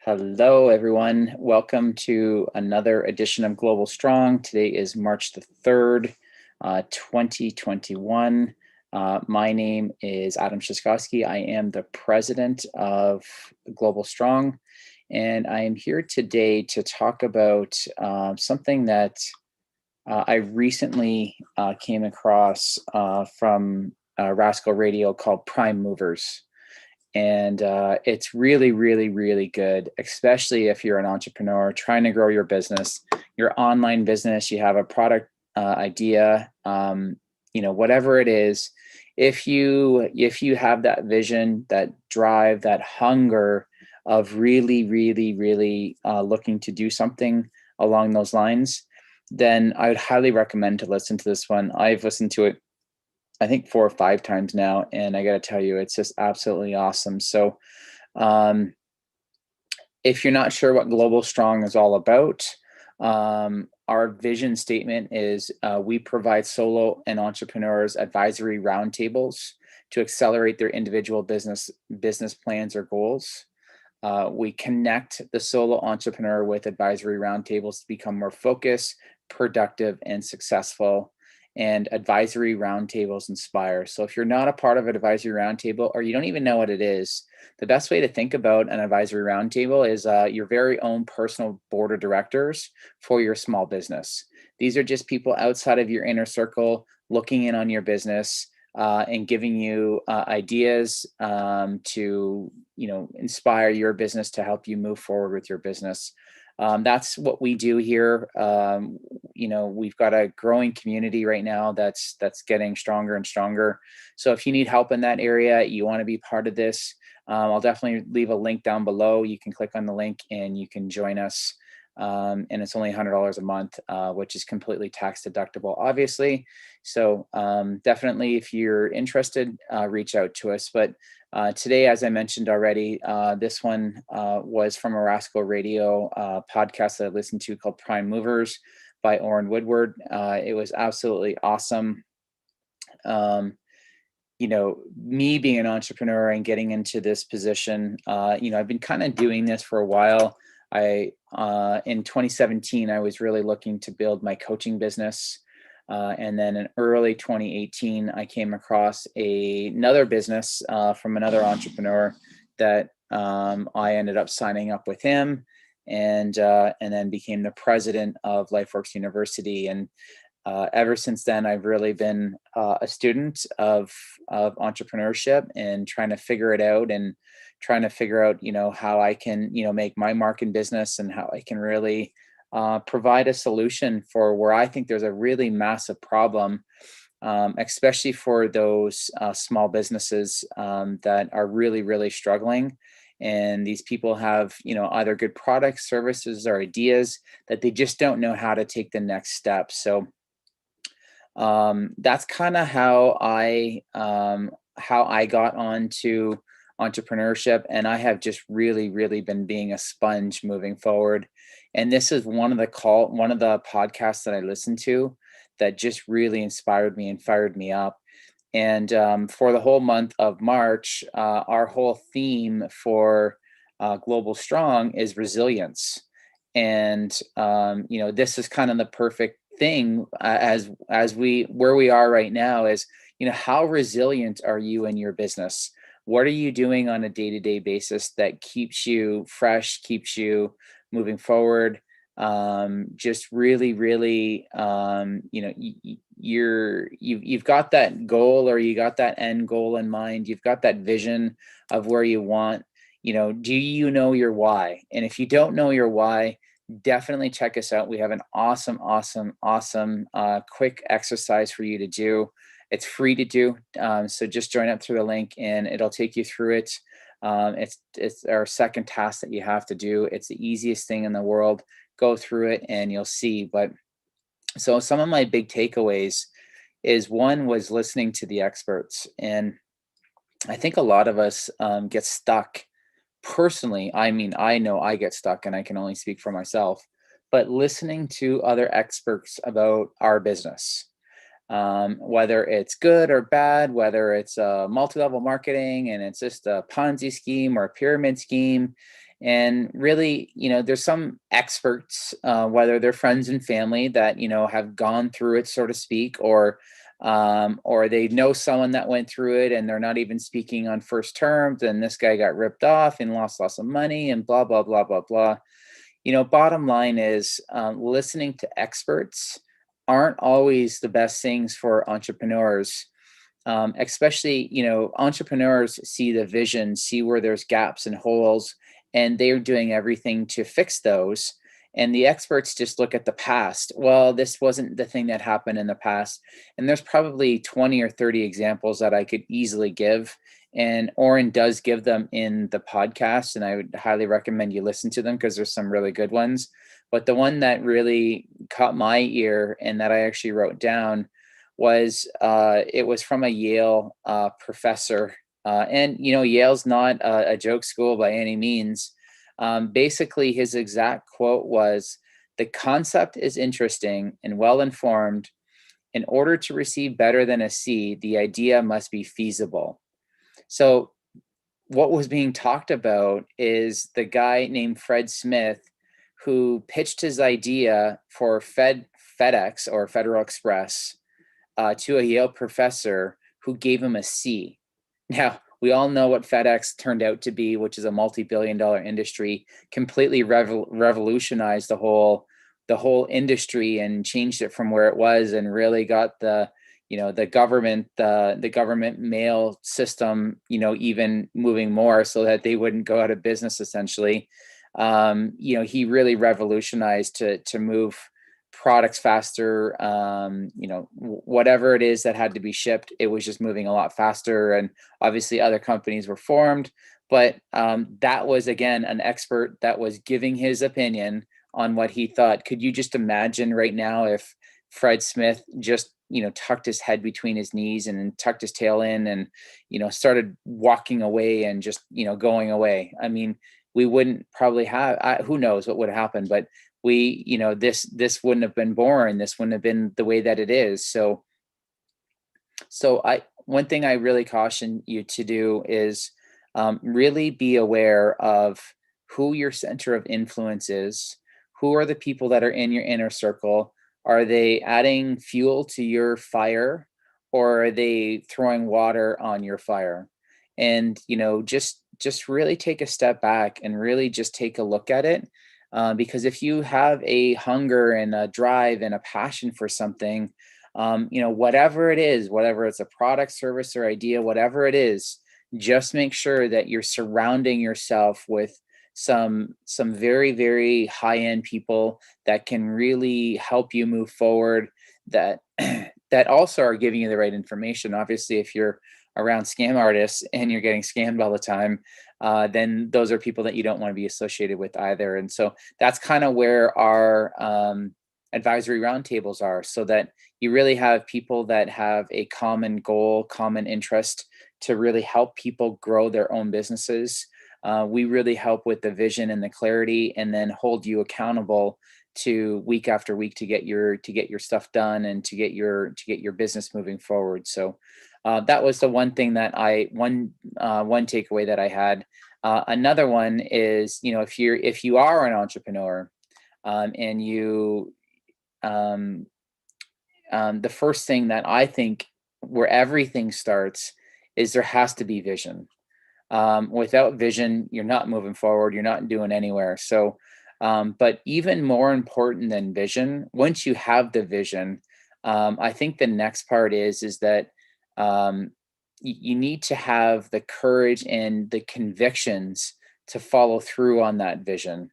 Hello, everyone. Welcome to another edition of Global Strong. Today is March the 3rd, 2021. My name is Adam Szyskowski. I am the president of Global Strong, and I am here today to talk about something that I recently came across from Rascal Radio called Prime Movers. And it's really, really, really good, especially if you're an entrepreneur trying to grow your business, your online business, you have a product idea, whatever it is. If you have that vision, that drive, that hunger of really, really, really looking to do something along those lines, then I would highly recommend to listen to this one. I've listened to it I think 4 or 5 times now, and I got to tell you, it's just absolutely awesome. So, um, if you're not sure what Global Strong is all about, our vision statement is we provide solo and entrepreneurs advisory roundtables to accelerate their individual business plans or goals. We connect the solo entrepreneur with advisory roundtables to become more focused, productive, and successful. And advisory roundtables inspire. So if you're not a part of an advisory roundtable or you don't even know what it is, the best way to think about an advisory roundtable is your very own personal board of directors for your small business. These are just people outside of your inner circle looking in on your business and giving you ideas to inspire your business to help you move forward with your business. That's what we do here. We've got a growing community right now that's getting stronger and stronger. So if you need help in that area, you want to be part of this, I'll definitely leave a link down below. You can click on the link and you can join us. And it's only $100 a month, which is completely tax deductible, obviously. So definitely, if you're interested, reach out to us. But today, as I mentioned already, this one was from a Rascal Radio podcast that I listened to called Prime Movers by Orrin Woodward. It was absolutely awesome. Me being an entrepreneur and getting into this position, I've been kind of doing this for a while. In 2017, I was really looking to build my coaching business. And then in early 2018, I came across another business from another entrepreneur that I ended up signing up with him and then became the president of LifeWorks University. And ever since then, I've really been a student of entrepreneurship and trying to figure it out and trying to figure out, how I can, make my mark in business and how I can really provide a solution for where I think there's a really massive problem, especially for those small businesses that are really, really struggling. And these people have, either good products, services, or ideas that they just don't know how to take the next step. So that's kind of how I got onto entrepreneurship, and I have just really, really been being a sponge moving forward. And this is one of the podcasts that I listened to that just really inspired me and fired me up. And for the whole month of March, our whole theme for Global Strong is resilience. And this is kind of the perfect thing as where we are right now is, how resilient are you in your business? What are you doing on a day-to-day basis that keeps you fresh, keeps you moving forward? Just really, really, you've got that goal, or you got that end goal in mind. You've got that vision of where you want. Do you know your why? And if you don't know your why, definitely check us out. We have an awesome, awesome, awesome quick exercise for you to do. It's free to do. So just join up through the link and it'll take you through it. It's our second task that you have to do. It's the easiest thing in the world. Go through it and you'll see. But so some of my big takeaways is, one was listening to the experts. And I think a lot of us get stuck. Personally, I mean, I know I get stuck and I can only speak for myself, but listening to other experts about our business, whether it's good or bad, whether it's multi-level marketing and it's just a Ponzi scheme or a pyramid scheme, And really, there's some experts, whether they're friends and family that, have gone through it, so to speak, or they know someone that went through it and they're not even speaking on first terms. And this guy got ripped off and lost lots of money and blah, blah, blah, blah, blah. Bottom line is listening to experts aren't always the best things for entrepreneurs. Especially, entrepreneurs see the vision, see where there's gaps and holes, and they're doing everything to fix those. And the experts just look at the past. Well, this wasn't the thing that happened in the past. And there's probably 20 or 30 examples that I could easily give. And Oren does give them in the podcast, and I would highly recommend you listen to them because there's some really good ones. But the one that really caught my ear and that I actually wrote down was it was from a Yale professor. And Yale's not a joke school by any means. Basically, his exact quote was, "The concept is interesting and well informed. In order to receive better than a C, the idea must be feasible." So what was being talked about is the guy named Fred Smith, who pitched his idea for FedEx or Federal Express to a Yale professor who gave him a C. Now, we all know what FedEx turned out to be, which is a multi-billion-dollar industry, completely revolutionized the whole industry and changed it from where it was, and really got the government mail system, even moving more so that they wouldn't go out of business essentially. He really revolutionized to move products faster. Whatever it is that had to be shipped, it was just moving a lot faster. And obviously other companies were formed, but that was, again, an expert that was giving his opinion on what he thought. Could you just imagine right now if Fred Smith just tucked his head between his knees and tucked his tail in and started walking away and just going away? I mean, we wouldn't probably have, who knows what would happen, but this wouldn't have been born. This wouldn't have been the way that it is. So one thing I really caution you to do is really be aware of who your center of influence is. Who are the people that are in your inner circle? Are they adding fuel to your fire, or are they throwing water on your fire? And just really take a step back and really just take a look at it. Because if you have a hunger and a drive and a passion for something, whatever it is, whether it's a product, service, or idea, whatever it is, just make sure that you're surrounding yourself with some very, very high-end people that can really help you move forward, that that also are giving you the right information. Obviously, if you're around scam artists and you're getting scammed all the time, then those are people that you don't want to be associated with either. And so that's kind of where our advisory roundtables are, so that you really have people that have a common goal, common interest to really help people grow their own businesses. We really help with the vision and the clarity, and then hold you accountable to week after week to get your stuff done and to get your business moving forward. So that was the one thing that one takeaway that I had. Another one is, if you are an entrepreneur, and you the first thing that I think where everything starts is there has to be vision. Without vision, you're not moving forward. You're not doing anywhere. So, but even more important than vision, once you have the vision, I think the next part is that you need to have the courage and the convictions to follow through on that vision.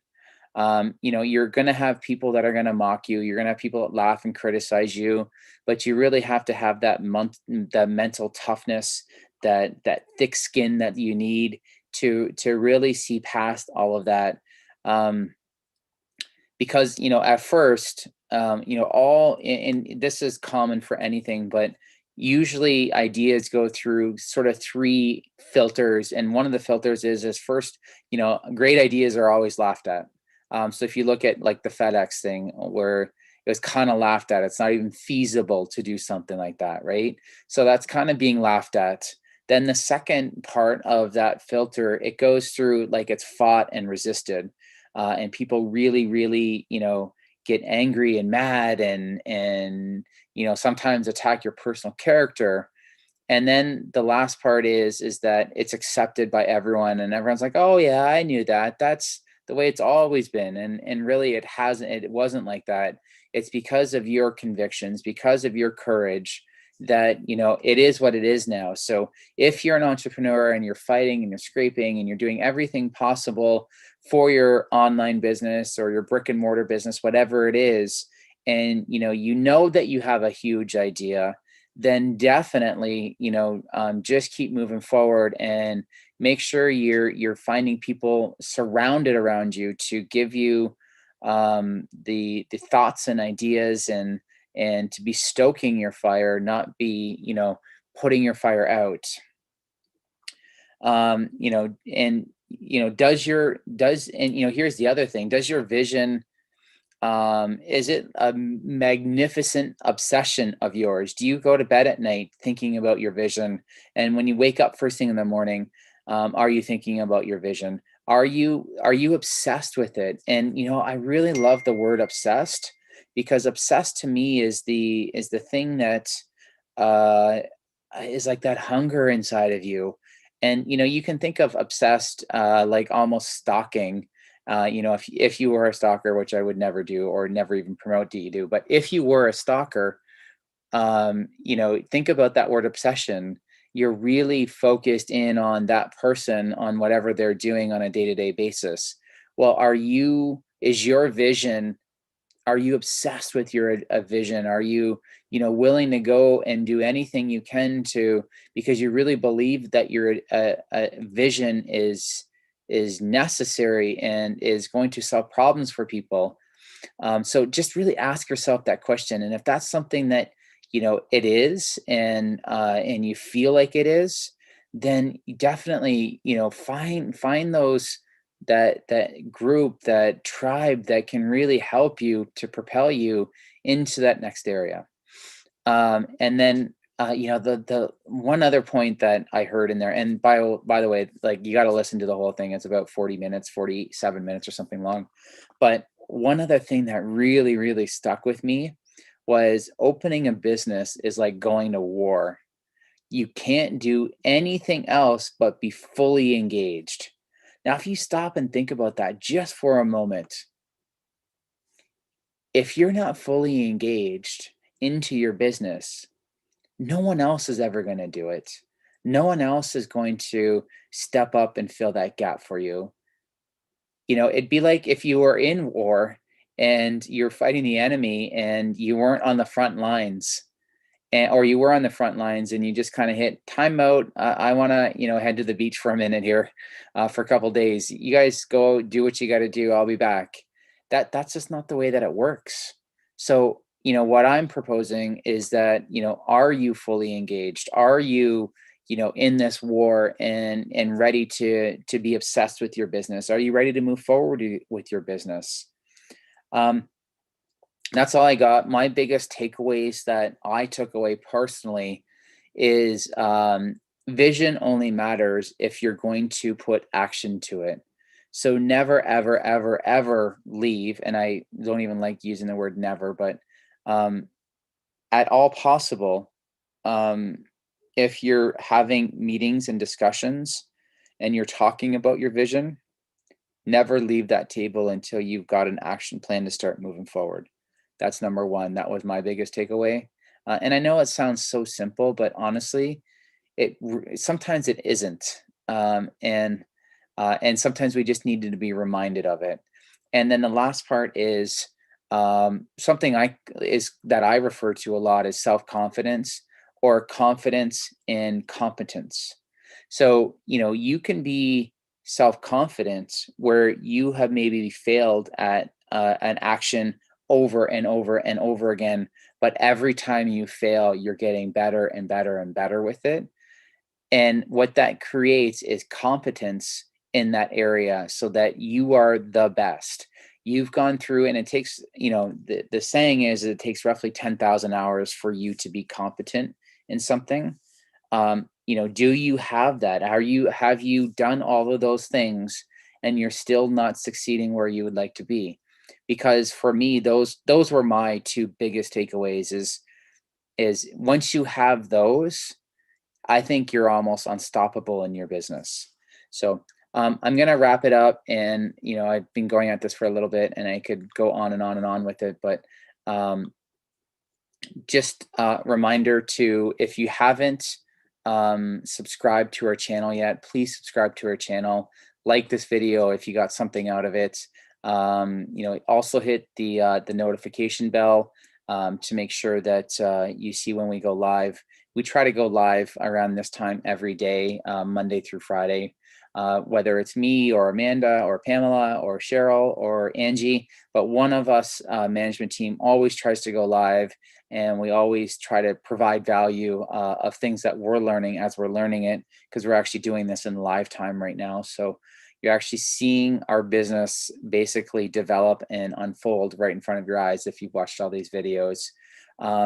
You're going to have people that are going to mock you. You're going to have people that laugh and criticize you, but you really have to have that mental toughness, that thick skin that you need to really see past all of that. Because at first, and this is common for anything, but usually ideas go through sort of three filters, and one of the filters is first, great ideas are always laughed at. So if you look at like the FedEx thing, where it was kind of laughed at, it's not even feasible to do something like that, right? So that's kind of being laughed at. Then the second part of that filter, it goes through like it's fought and resisted, and people really, really, get angry and mad and sometimes attack your personal character. And then the last part is that it's accepted by everyone, and everyone's like, "Oh yeah, I knew that. That's the way it's always been." And really it hasn't, it wasn't like that. It's because of your convictions, because of your courage, that it is what it is now. So if you're an entrepreneur and you're fighting and you're scraping and you're doing everything possible for your online business or your brick and mortar business, whatever it is, and that you have a huge idea, then definitely just keep moving forward and make sure you're finding people surrounded around you to give you the thoughts and ideas, and to be stoking your fire, not be putting your fire out. And does and here's the other thing: does your vision, is it a magnificent obsession of yours? Do you go to bed at night thinking about your vision? And when you wake up first thing in the morning, are you thinking about your vision? Are you obsessed with it? And I really love the word obsessed, because obsessed to me is the thing that uh, is like that hunger inside of you. And you can think of obsessed like almost stalking. If you were a stalker, which I would never do or never even promote that you do, but if you were a stalker, think about that word obsession. You're really focused in on that person, on whatever they're doing on a day-to-day basis. Well, is your vision, are you obsessed with your a vision? Are you willing to go and do anything you can to, because you really believe that your a vision is necessary and is going to solve problems for people? So just really ask yourself that question, and if that's something that it is, and you feel like it is, then you definitely find those, that group, that tribe that can really help you to propel you into that next area. And then the one other point that I heard in there, and by the way, like, you got to listen to the whole thing. It's about 40 minutes, 47 minutes or something long. But one other thing that really, really stuck with me was opening a business is like going to war. You can't do anything else but be fully engaged. Now, if you stop and think about that just for a moment, if you're not fully engaged into your business, no one else is ever going to do it. No one else is going to step up and fill that gap for you. It'd be like if you were in war and you're fighting the enemy and you weren't on the front lines, or you were on the front lines and you just kind of hit timeout. I want to, head to the beach for a minute here, for a couple days. You guys go do what you got to do. I'll be back. That's just not the way that it works. So, what I'm proposing is that, are you fully engaged? Are you, in this war and ready to be obsessed with your business? Are you ready to move forward with your business? Um, that's all I got. My biggest takeaways that I took away personally is, vision only matters if you're going to put action to it. So never, ever, ever, ever leave. And I don't even like using the word never, but um, at all possible, um, if you're having meetings and discussions and you're talking about your vision, never leave that table until you've got an action plan to start moving forward. That's number one. That was my biggest takeaway. And I know it sounds so simple, but honestly, sometimes it isn't. And sometimes we just needed to be reminded of it. And then the last part is, something that I refer to a lot as self confidence, or confidence in competence. So you can be self confident where you have maybe failed at an action over and over and over again, but every time you fail, you're getting better and better and better with it. And what that creates is competence in that area, so that you are the best. You've gone through, and it takes, the saying is it takes roughly 10,000 hours for you to be competent in something. do you have that? Have you done all of those things and you're still not succeeding where you would like to be? Because for me, those were my two biggest takeaways is once you have those, I think you're almost unstoppable in your business. So I'm gonna wrap it up, and I've been going at this for a little bit, and I could go on and on and on with it, but um, just a reminder to, if you haven't subscribed to our channel yet, please subscribe to our channel. Like this video if you got something out of it. Also hit the notification bell to make sure that you see when we go live. We try to go live around this time every day, Monday through Friday, whether it's me or Amanda or Pamela or Cheryl or Angie, but one of us management team always tries to go live, and we always try to provide value of things that we're learning as we're learning it, because we're actually doing this in live time right now. So you're actually seeing our business basically develop and unfold right in front of your eyes if you've watched all these videos.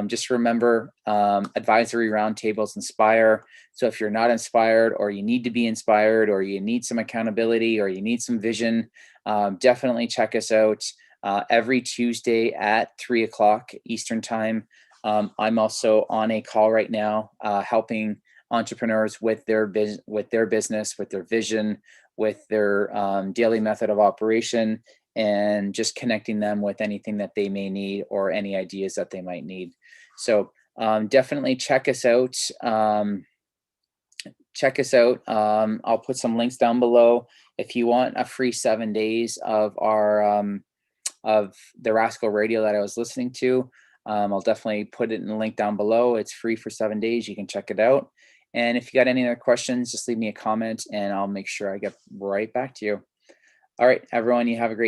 Just remember, advisory roundtables inspire. So if you're not inspired, or you need to be inspired, or you need some accountability, or you need some vision, definitely check us out every Tuesday at 3 o'clock Eastern time. I'm also on a call right now, helping entrepreneurs with their business, with their vision, with their daily method of operation, and just connecting them with anything that they may need or any ideas that they might need. So definitely check us out. I'll put some links down below if you want a free 7 days of our of the Rascal Radio that I was listening to. I'll definitely put it in the link down below. It's free for 7 days. You can check it out. And if you got any other questions, just leave me a comment and I'll make sure I get right back to you. All right, everyone, you have a great